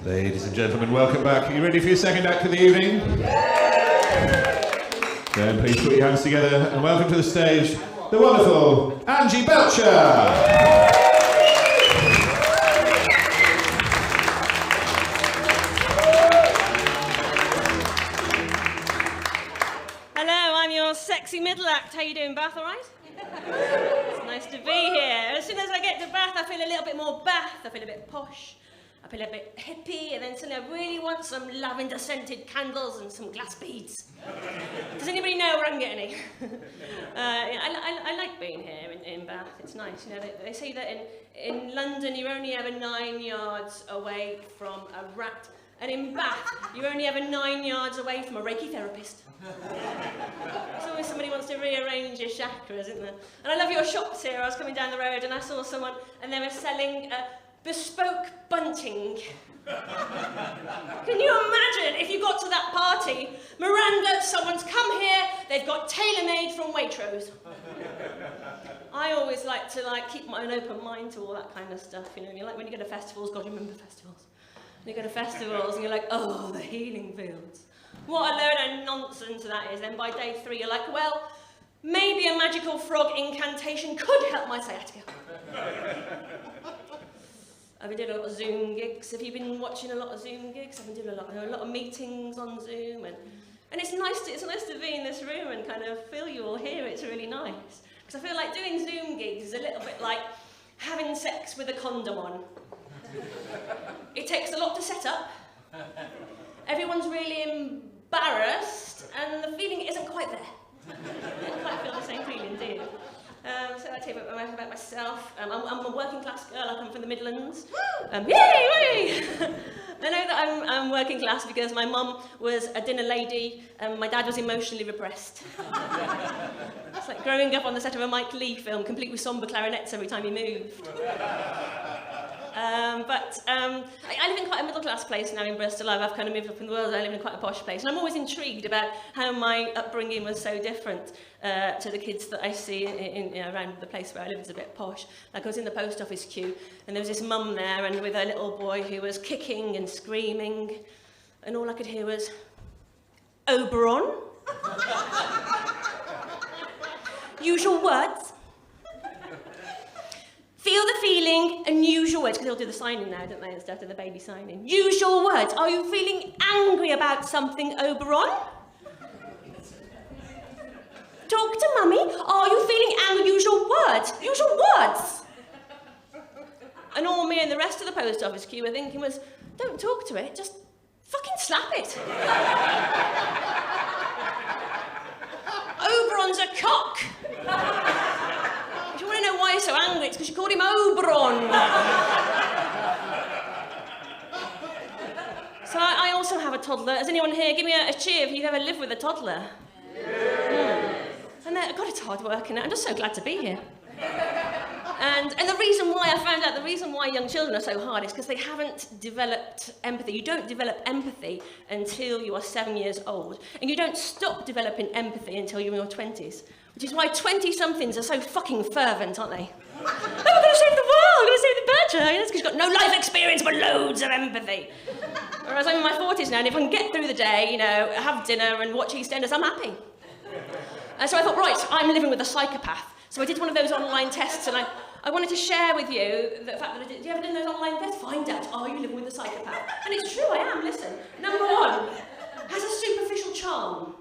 Ladies and gentlemen, welcome back. Are you ready for your second act of the evening? Then please put your hands together and welcome to the stage the wonderful Angie Belcher. Sexy middle act. How you doing, Bath? All right? It's nice to be here. As soon as I get to Bath, I feel a little bit more Bath. I feel a bit posh. I feel a bit hippie, and then suddenly I really want some lavender-scented candles and some glass beads. Does anybody know where I can get any? I like being here in Bath. It's nice. You know, they say that in London you're only ever 9 yards away from a rat. And in Bath, you're only ever 9 yards away from a Reiki therapist. There's always somebody who wants to rearrange your chakras, isn't there? And I love your shops here. I was coming down the road and I saw someone and they were selling bespoke bunting. Can you imagine if you got to that party, Miranda, someone's come here, they've got tailor-made from Waitrose. I always like to keep an open mind to all that kind of stuff, you know. And you like when you go to festivals, God, you remember festivals. You go to festivals and you're like, oh, the healing fields. What a load of nonsense that is. Then by day 3 you're like, well, maybe a magical frog incantation could help my sciatica. I've been doing a lot of Zoom gigs. Have you been watching a lot of Zoom gigs? I've been doing a lot of meetings on Zoom, and it's nice to be in this room and kind of feel you all here. It's really nice. Because I feel like doing Zoom gigs is a little bit like having sex with a condom on. It takes a lot to set up. Everyone's really embarrassed, and the feeling isn't quite there. You don't quite feel the same feeling, do you? So I tell you about myself. I'm a working class girl. I come from the Midlands. Yay! I know that I'm working class because my mum was a dinner lady and my dad was emotionally repressed. It's like growing up on the set of a Mike Leigh film, complete with sombre clarinets every time he moved. I live in quite a middle-class place now in Bristol. I've kind of moved up in the world. I live in quite a posh place. And I'm always intrigued about how my upbringing was so different to the kids that I see around the place where I live. It's a bit posh. Like I was in the post office queue, and there was this mum there and with her little boy who was kicking and screaming, and all I could hear was, Oberon? Usual words. Feel the feeling and use your words, because they'll do the signing now, don't they, instead of the baby signing. Use your words. Are you feeling angry about something, Oberon? Talk to Mummy. Are you feeling angry? Use your words. Use your words. And all me and the rest of the post office queue were thinking was, don't talk to it, just fucking slap it. Oberon's a cock. If you want to know why he's so angry, it's because you called him Oberon. So I also have a toddler. Has anyone here, give me a cheer if you've ever lived with a toddler? Yeah. And God, it's hard work, and I'm just so glad to be here. And the reason why I found out, the reason why young children are so hard is because they haven't developed empathy. You don't develop empathy until you are 7 years old. And you don't stop developing empathy until you're in your 20s. Which is why 20-somethings are so fucking fervent, aren't they? Oh, we're going to save the world, we're going to save the badger. Because he's got no life experience but loads of empathy. Whereas I'm in my 40s now, and if I can get through the day, you know, have dinner and watch EastEnders, I'm happy. So I thought, right, I'm living with a psychopath. So I did one of those online tests, and I wanted to share with you the fact that do you ever do those online tests? Find out, are you living with a psychopath? And it's true, I am, listen. Number 1, has a superficial charm.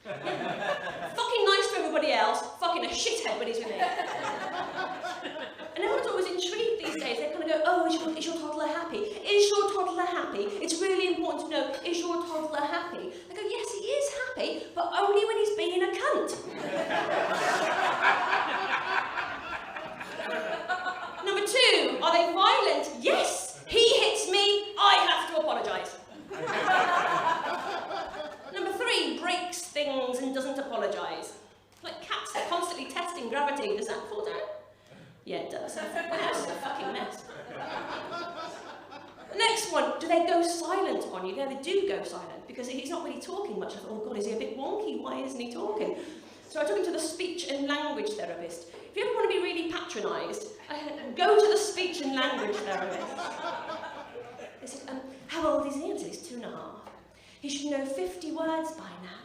Fucking nice to everybody else, fucking a shithead when he's with me. And everyone's always intrigued these days. They kind of go, oh, is your toddler happy? Is your toddler happy? It's really important to know, is your toddler happy? They go, yes, he is happy, but only when he's being a cunt. Number 2, are they violent? Yes, he hits me, I have to apologise. Number 3, breaks things and doesn't apologise. Like cats, they're constantly testing gravity. Does that fall down? Yeah, it does. The house is a fucking mess. The next one, do they go silent on you? Yeah, they do go silent because he's not really talking much. I thought, oh God, is he a bit wonky? Why isn't he talking? So I took him to the speech and language therapist. If you ever want to be really patronised, go to the speech and language therapist. They said, how old 2.5. He should know 50 words by now.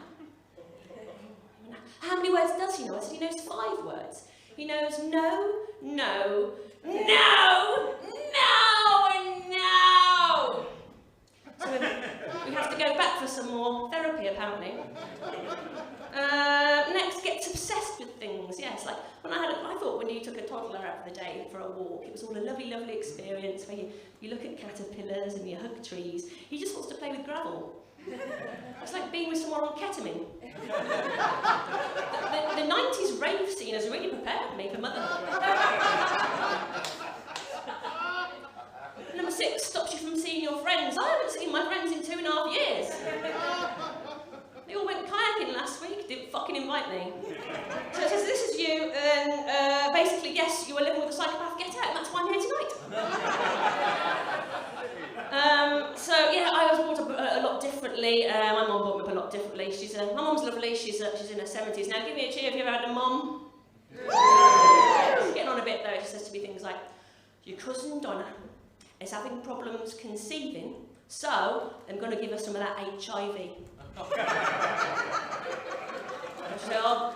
How many words does he know? I said he knows 5 words. He knows no, no, no, no, and no. So we have to go back for some more therapy, apparently. Next, gets obsessed with things. Yes, like when I thought when you took a toddler out for the day for a walk, it was all a lovely, lovely experience where you look at caterpillars and you hug trees. He just wants to play with gravel. It's like being with someone on ketamine. The 90s rave scene has really prepared me for motherhood. Number 6, stops you from seeing your friends. I haven't seen my friends in 2.5 years. They all went kayaking last week, didn't fucking invite me. So it says, this is you, and basically, yes, you were living with a psychopath, get out, and that's why I'm here tonight. So yeah, I was brought up a lot differently. My mum brought me up a lot differently. My mum's lovely, she's in her 70s now. Give me a cheer if you've ever had a mum. She's getting on a bit though, she says to me things like, your cousin Donna is having problems conceiving, so I'm going to give her some of that HIV. So,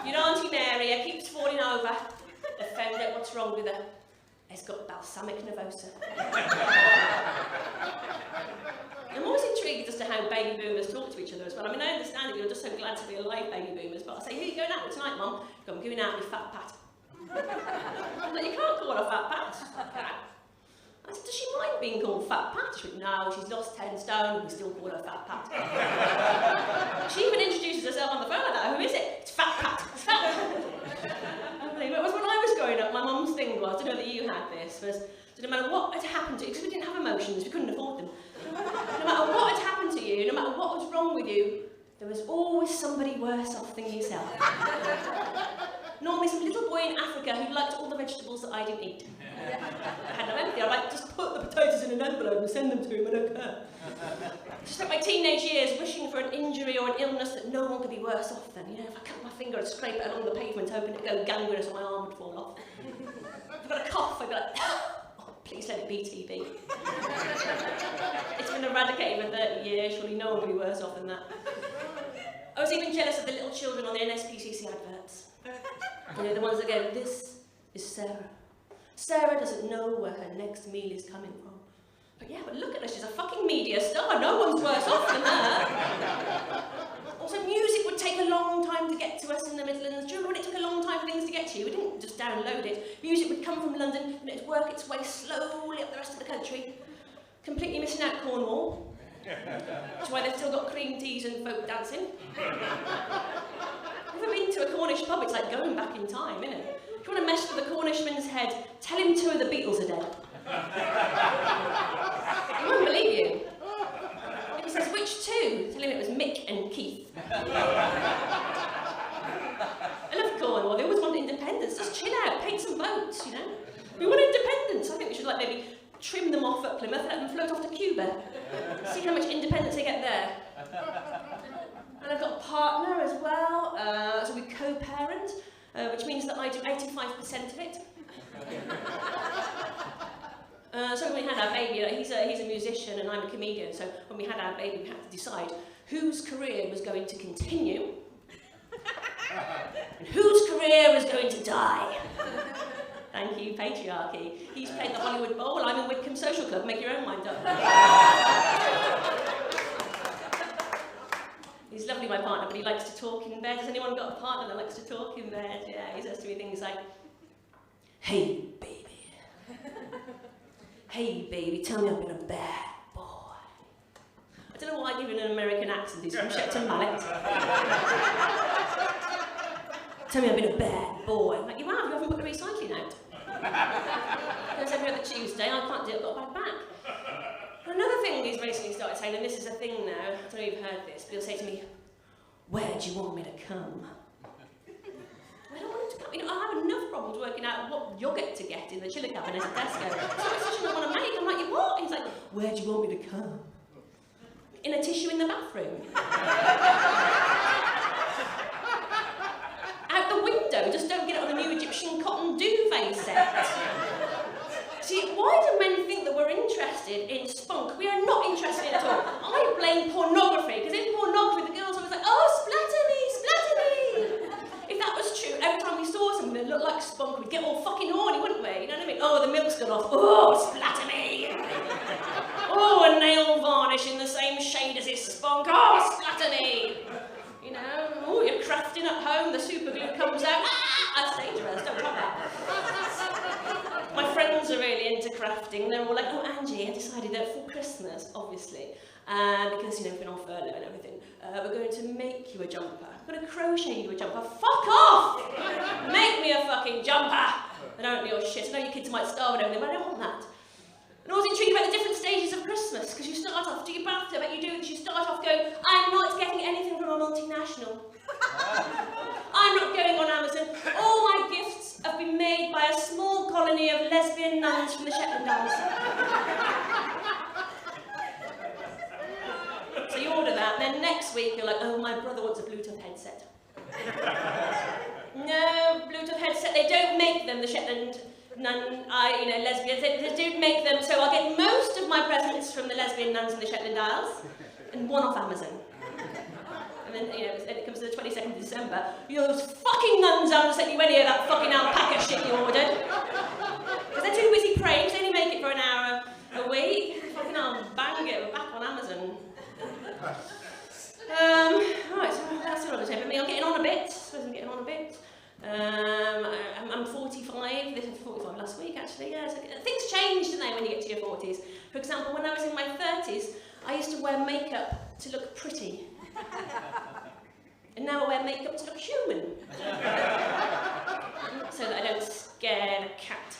your Auntie Mary keeps falling over. They found out what's wrong with her. It's got balsamic nervosa. I'm always intrigued as to how baby boomers talk to each other as well. I mean, I understand that you're just so glad to be alive, baby boomers, but I say, who are you going out with tonight, Mum? I'm going out with Fat Pat. I'm like, you can't call her Fat Pat. I said, does she mind being called Fat Pat? She went, no, she's lost 10 stone, and we still call her Fat Pat. She even introduces herself on the phone like that. Who is it? It's Fat Pat. It's Fat Pat. It was when I was growing up, my mum's thing was, I don't know that you had this, was so no matter what had happened to you, because we didn't have emotions, we couldn't afford them. No matter what had happened to you, no matter what was wrong with you, there was always somebody worse off than yourself. Normally some little boy in Africa who liked all the vegetables that I didn't eat. I had no empathy. I'd like, just put the potatoes in an envelope and send them to him, I don't care. I spent my teenage years wishing for an injury or an illness that no one could be worse off than. You know, if I cut my finger and scrape it along the pavement, hoping it'd go gangrenous or my arm would fall off. If I've got a cough, I'd be like, oh, please let it be TB. It's been eradicated for 30 years, surely no one could be worse off than that. I was even jealous of the little children on the NSPCC adverts. You know, the ones that go, this is Sarah. Sarah doesn't know where her next meal is coming from. But yeah, but look at her, she's a fucking media star. No one's worse off than her. Also, music would take a long time to get to us in the Midlands. Do you remember when it took a long time for things to get to you? We didn't just download it. Music would come from London and it'd work its way slowly up the rest of the country. Completely missing out Cornwall. That's why they've still got cream teas and folk dancing. Never been to a Cornish pub, it's like going back in time, isn't it? If you want to mess with a Cornishman's head, tell him 2 of the Beatles are dead. He won't believe you. If he says, which 2? Tell him it was Mick and Keith. I love Cornwall, they always want independence. Just chill out, paint some boats, you know. We want independence. I think we should like maybe trim them off at Plymouth, let them float off to Cuba. See how much independence they get there. And I've got a partner as well, so we co-parent, which means that I do 85% of it. So when we had our baby, he's a musician and I'm a comedian, so when we had our baby we had to decide whose career was going to continue and whose career was going to die. Thank you, patriarchy. He's played the Hollywood Bowl, I'm in Widcombe Social Club, make your own mind up. He's lovely, my partner, but he likes to talk in bed. Has anyone got a partner that likes to talk in bed? Yeah, he says to me things like, hey, baby. Hey, baby, tell me I've been a bad boy. I don't know why I give him an American accent. He's from Shepton Mallet. Tell me I've been a bad boy. I'm like, you haven't put the recycling out. Because every other Tuesday, I can't do it, I've got a bad back. Another thing he's recently started saying, and this is a thing now, I don't know if you've heard this, but he'll say to me, where do you want me to come? I don't want him to come. You know, I have enough problems working out what yogurt to get in the chiller cabinet at Tesco. It's not a decision I want to make. I'm like, you what? He's like, where do you want me to come? In a tissue in the bathroom. Out the window, just don't get it on a new Egyptian cotton duvet set. See, why do men think that we're interested in spunk? We are not interested at all. I drafting, and they're all like, oh, Angie, I decided that for Christmas, obviously, because, you know, we've been on furlough and everything, we're going to make you a jumper. We're going to crochet you a jumper. Fuck off! Make me a fucking jumper! I don't want your shit. I know your kids might starve and everything, but I don't want that. And I was intrigued about the different stages of Christmas, because you start off, do your birthday, but you do it, you start off going, I'm not getting anything from a multinational. I'm not going on Amazon. All my gifts have been made by a small colony of lesbian nuns from the Shetland Isles. So you order that, and then next week you're like, oh, my brother wants a Bluetooth headset. No, Bluetooth headset, they don't make them, the Shetland lesbians, they don't make them, so I'll get most of my presents from the lesbian nuns in the Shetland Isles, and one off Amazon. And then, you know, and it comes to the 22nd of December, those fucking nuns haven't sent you any of that fucking alpaca shit you ordered. Because they're too busy praying, so they only make it for an hour a week. Fucking I'll bang it back on Amazon. Right, so that's what I was saying. I'm getting on a bit. I suppose I'm getting on a bit. I'm 45. This was 45 last week, actually. Yeah, so things change, don't they, when you get to your 40s? For example, when I was in my 30s, I used to wear makeup to look pretty. And now I wear makeup to look human. So that I don't scare the cat.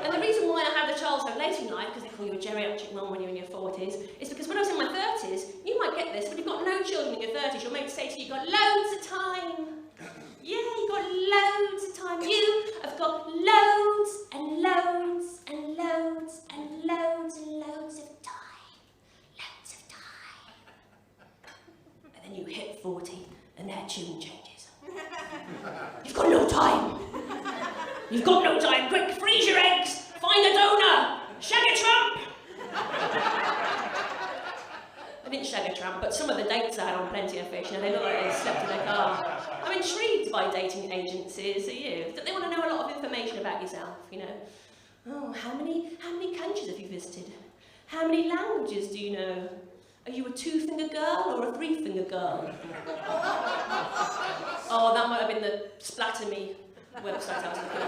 And the reason why I had a child so late in life, because they call you a geriatric mum when you're in your 40s, is because when I was in my 30s, you might get this, when you've got no children in your 30s, your mate say to you, you've got loads of time. Yeah, you've got loads of time. You have got loads and loads and loads and loads and loads of time. Loads of time. And then you hit 40 and their tune changes. You've got no time. You've got no time. Quick, freeze your eggs. Find a donor. Shag a tramp. I didn't shag a tramp, but some of the dates I had on Plenty of Fish, you know, they look like they slept in their car. I'm intrigued by dating agencies, are you? They want to know a lot of information about yourself, you know. Oh, how many countries have you visited? How many languages do you know? Are you a two-finger girl or a three-finger girl? Oh, that might have been the Splatter Me website I was looking at.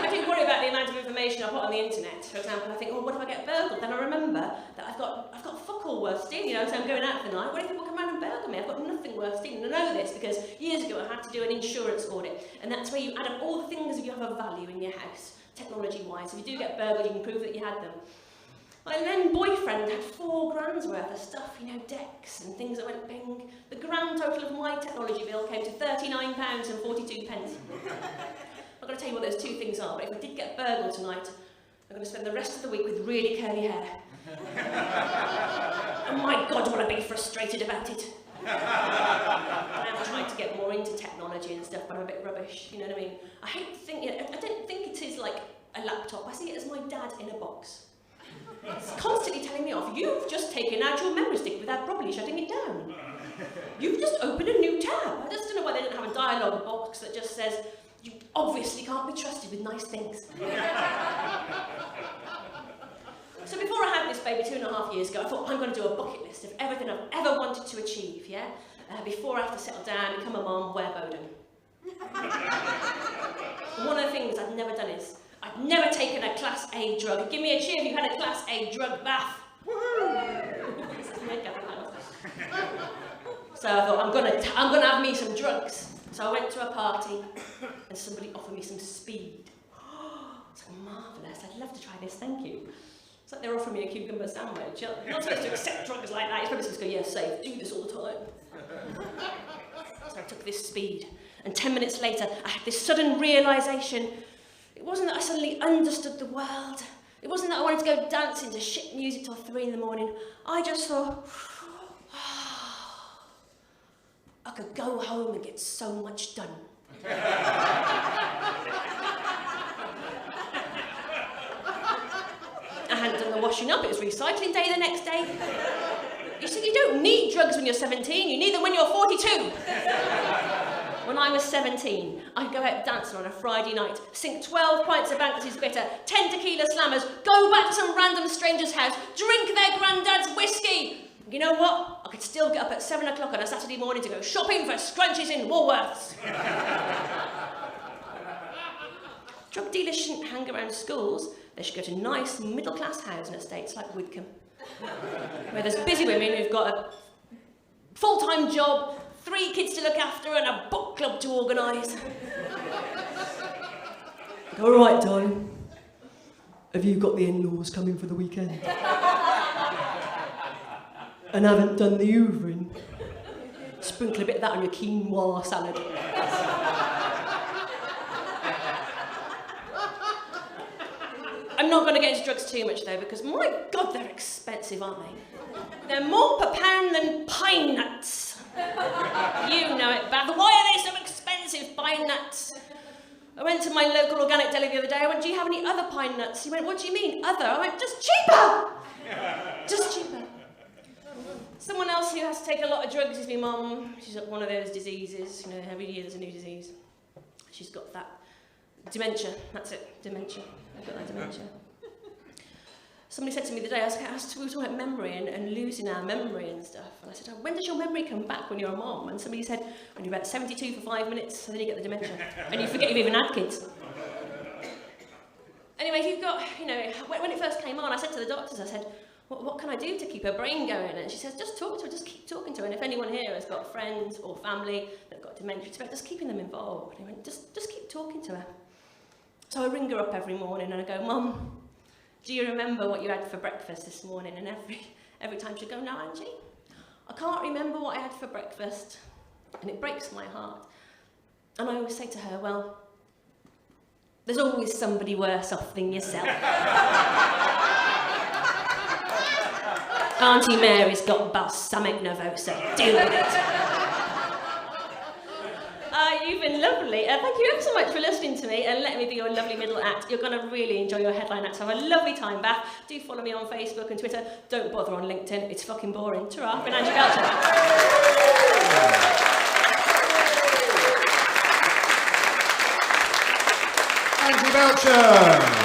I do worry about the amount of information I put on the internet. For example, I think, oh, what if I get burgled? Then I remember that I've got fuck all worth stealing, you know, so I'm going out for the night. What if people come around and burgle me? I've got nothing worth stealing. I know this because years ago I had to do an insurance audit, and that's where you add up all the things that you have of value in your house, technology-wise. If you do get burgled, you can prove that you had them. My then boyfriend had £4,000 worth of stuff, you know, decks and things that went bing. The grand total of my technology bill came to £39.42. I'm not going to tell you what those two things are, but if I did get burgled tonight, I'm going to spend the rest of the week with really curly hair. And my God, will I be frustrated about it. I am trying to get more into technology and stuff, but I'm a bit rubbish, you know what I mean? I don't think it is like a laptop. I see it as my dad in a box. It's constantly telling me off. You've just taken out your memory stick without properly shutting it down. You've just opened a new tab. I just don't know why they don't have a dialogue box that just says, you obviously can't be trusted with nice things. So before I had this baby 2.5 years ago, I thought I'm going to do a bucket list of everything I've ever wanted to achieve, yeah? Before I have to settle down, become a mum, wear Bowden. And one of the things I've never done is, I've never taken a Class A drug. Give me a cheer if you had a Class A drug bath. So I thought, I'm gonna have me some drugs. So I went to a party and somebody offered me some speed. It's like marvellous, I'd love to try this, thank you. It's like they're offering me a cucumber sandwich. You're not supposed to accept drugs like that. You're probably supposed to go, yes, safe, do this all the time. So I took this speed, and 10 minutes later, I had this sudden realisation. It wasn't that I suddenly understood the world. It wasn't that I wanted to go dancing to shit music till 3 in the morning. I just thought, I could go home and get so much done. I hadn't done the washing up, it was recycling day the next day. You see, you don't need drugs when you're 17, you need them when you're 42. When I was 17, I'd go out dancing on a Friday night, sink 12 pints of Banks's Bitter, 10 tequila slammers, go back to some random stranger's house, drink their granddad's whiskey. You know what? I could still get up at 7 o'clock on a Saturday morning to go shopping for scrunchies in Woolworths. Drug dealers shouldn't hang around schools they should go to nice middle-class housing estates like Widcombe, where there's busy women who've got a full-time job, 3 kids to look after, and a book club to organise. All right, darling. Have you got the in-laws coming for the weekend? And haven't done the hoovering? Sprinkle a bit of that on your quinoa salad. I'm not going to get into drugs too much though, because my God, they're expensive, aren't they? They're more per pound than pine nuts. You know it, Beth. Why are they so expensive, pine nuts? I went to my local organic deli the other day. I went, do you have any other pine nuts? He went, what do you mean, other? I went, just cheaper! Just cheaper. Someone else who has to take a lot of drugs is my mum. She's got one of those diseases. You know, every year there's a new disease. She's got that dementia. That's it, dementia. I've got that dementia. Somebody said to me the other day, we were talking about memory and losing our memory and stuff. And I said, oh, when does your memory come back when you're a mom? And somebody said, when you're about 72 for 5 minutes, and then you get the dementia. And you forget you've even had kids. Anyway, if you've got, you know, when it first came on, I said to the doctors, I said, what can I do to keep her brain going? And she says, just talk to her, just keep talking to her. And if anyone here has got friends or family that've got dementia, it's about just keeping them involved. And he went, just keep talking to her. So I ring her up every morning and I go, Mum, do you remember what you had for breakfast this morning? And every time she'd go, no, Angie, I can't remember what I had for breakfast. And it breaks my heart. And I always say to her, well, there's always somebody worse off than yourself. Auntie Mary's got balsamic nervosa. Deal with it. You've been lovely. Thank you ever so much for listening to me and letting me be your lovely middle act. You're going to really enjoy your headline act. So have a lovely time back. Do follow me on Facebook and Twitter. Don't bother on LinkedIn. It's fucking boring. Ta-ra. I've been Angie Belcher. Angie Belcher.